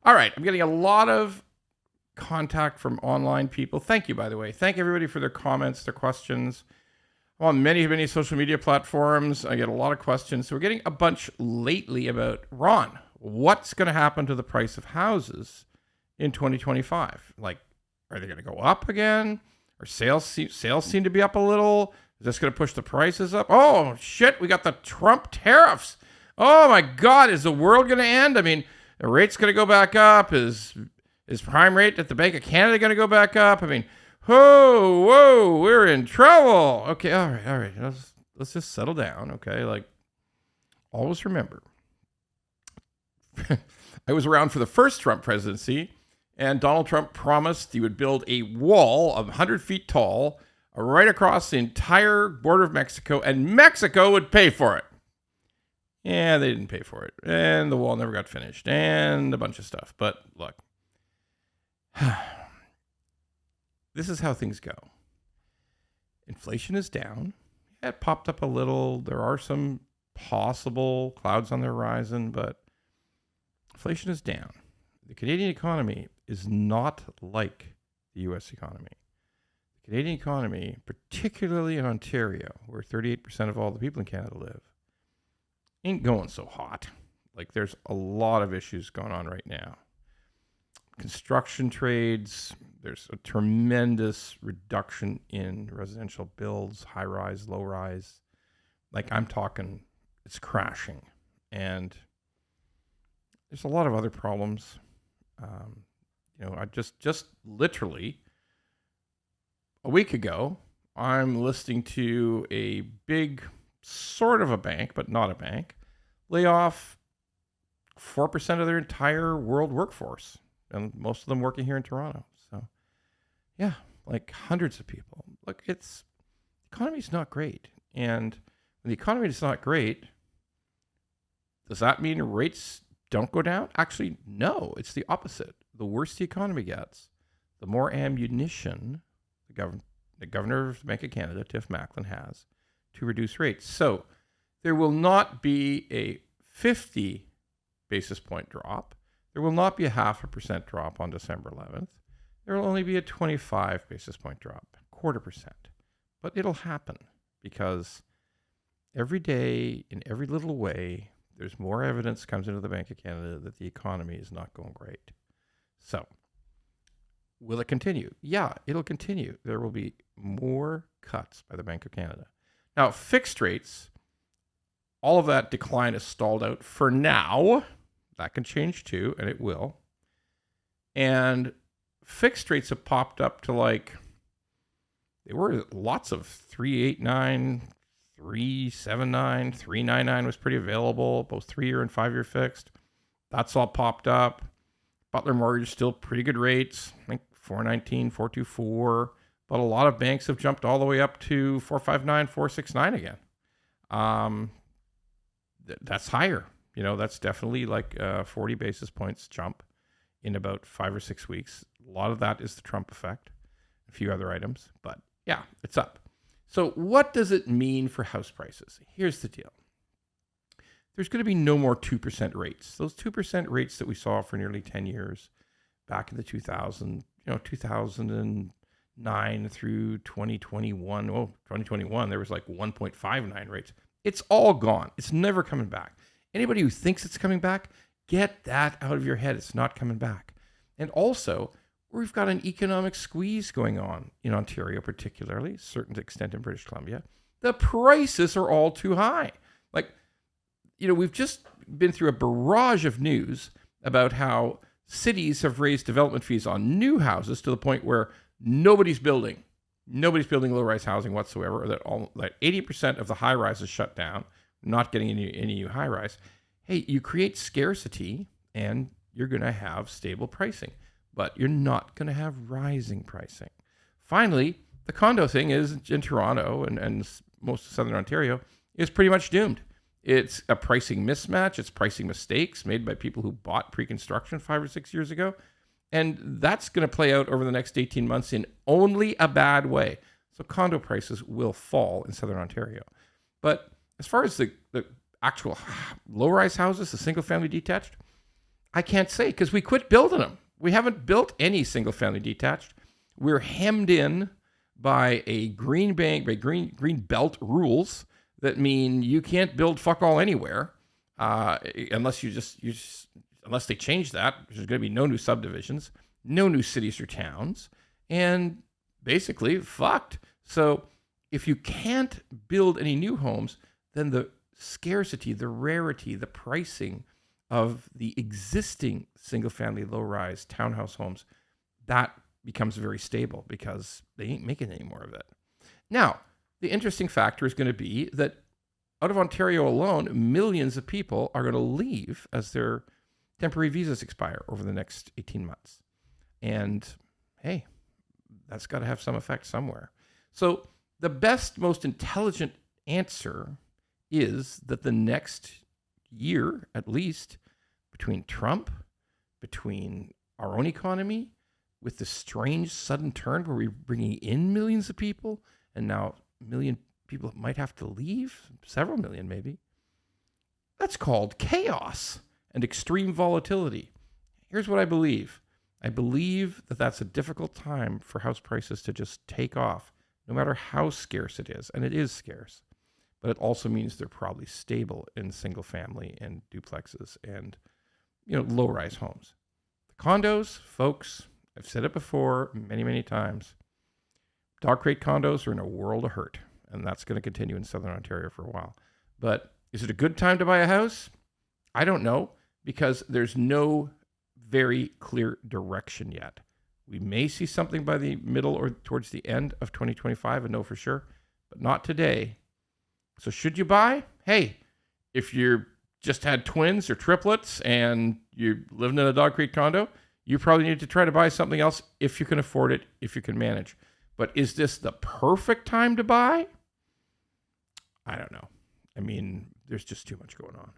All right. I'm getting a lot of contact from online people. Thank you, by the way. Thank everybody for their comments, their questions. I'm on many social media platforms. I get a lot of questions. So we're getting a bunch lately about, Ron, what's going to happen to the price of houses in 2025? Like, are they going to go up again? Or sales seem to be up a little? Is this going to push the prices up? Oh, shit, we got the Trump tariffs. Oh, my God, is the world going to end? I mean, the rate's going to go back up. Is prime rate at the Bank of Canada going to go back up? I mean, whoa, we're in trouble. Okay, all right. Let's just settle down, okay? Like, always remember, I was around for the first Trump presidency, and Donald Trump promised he would build a wall of 100 feet tall right across the entire border of Mexico, and Mexico would pay for it. Yeah, they didn't pay for it, and the wall never got finished, and a bunch of stuff. But look, this is how things go. Inflation is down. It popped up a little. There are some possible clouds on the horizon, but inflation is down. The Canadian economy is not like the U.S. economy. The Canadian economy, particularly in Ontario, where 38% of all the people in Canada live, ain't going so hot. Like, there's a lot of issues going on right now. Construction trades, there's a tremendous reduction in residential builds, high rise, low rise. Like, I'm talking, it's crashing. And there's a lot of other problems. I just literally a week ago, I'm listening to a big sort of a bank, but not a bank, lay off 4% of their entire world workforce. And most of them working here in Toronto. So, yeah, like hundreds of people. Look, the economy's not great. And when the economy is not great, does that mean rates don't go down? Actually, no, it's the opposite. The worse the economy gets, the more ammunition the governor of the Bank of Canada, Tiff Macklin, has to reduce rates. So there will not be a 50 basis point drop. There will not be a 0.5% drop on December 11th. There will only be a 25 basis point drop, 0.25%. But it'll happen because every day, in every little way, there's more evidence comes into the Bank of Canada that the economy is not going great. So, will it continue? Yeah, it'll continue. There will be more cuts by the Bank of Canada. Now, fixed rates, all of that decline is stalled out for now. That can change too, and it will. And fixed rates have popped up to there were lots of 3.89, 3.79, 3.99 was pretty available, both 3-year and 5-year fixed. That's all popped up. Butler Mortgage still pretty good rates, I think 4.19, 4.24. But a lot of banks have jumped all the way up to 4.59, 4.69 again. That's higher. That's definitely like 40 basis points jump in about 5 or 6 weeks. A lot of that is the Trump effect, a few other items, but yeah, it's up. So what does it mean for house prices? Here's the deal. There's going to be no more 2% rates. Those 2% rates that we saw for nearly 10 years back in the 2009 through 2021. Oh, 2021, there was like 1.59 rates. It's all gone. It's never coming back. Anybody who thinks it's coming back, get that out of your head. It's not coming back. And also, we've got an economic squeeze going on in Ontario, particularly, a certain extent in British Columbia. The prices are all too high. We've just been through a barrage of news about how cities have raised development fees on new houses to the point where nobody's building low-rise housing whatsoever, or that 80% of the high-rise is shut down, not getting any new high-rise. Hey, you create scarcity and you're going to have stable pricing, but you're not going to have rising pricing. Finally, the condo thing is in Toronto and most of Southern Ontario is pretty much doomed. It's a pricing mismatch. It's pricing mistakes made by people who bought pre-construction 5 or 6 years ago. And that's going to play out over the next 18 months in only a bad way. So condo prices will fall in Southern Ontario. But as far as the actual low-rise houses, the single-family detached, I can't say because we quit building them. We haven't built any single family detached. We're hemmed in by a green belt rules that mean you can't build fuck all anywhere unless unless they change that. There's going to be no new subdivisions, no new cities or towns, and basically fucked. So if you can't build any new homes, then the scarcity, the rarity, the pricing of the existing single-family low-rise townhouse homes, that becomes very stable because they ain't making any more of it. Now, the interesting factor is going to be that out of Ontario alone, millions of people are going to leave as their temporary visas expire over the next 18 months. And hey, that's got to have some effect somewhere. So the best, most intelligent answer is that the next year, at least, between Trump, between our own economy, with the strange sudden turn where we're bringing in millions of people, and now a million people might have to leave, several million maybe, that's called chaos and extreme volatility. Here's what I believe. I believe that that's a difficult time for house prices to just take off, no matter how scarce it is, and it is scarce. But it also means they're probably stable in single family and duplexes and, low-rise homes. The condos, folks, I've said it before many, many times, dog crate condos are in a world of hurt, and that's going to continue in Southern Ontario for a while. But is it a good time to buy a house? I don't know, because there's no very clear direction yet. We may see something by the middle or towards the end of 2025 and know for sure, but not today. So should you buy? Hey, if you're just had twins or triplets and you're living in a dog crate condo, you probably need to try to buy something else if you can afford it, if you can manage. But is this the perfect time to buy? I don't know. I mean, there's just too much going on.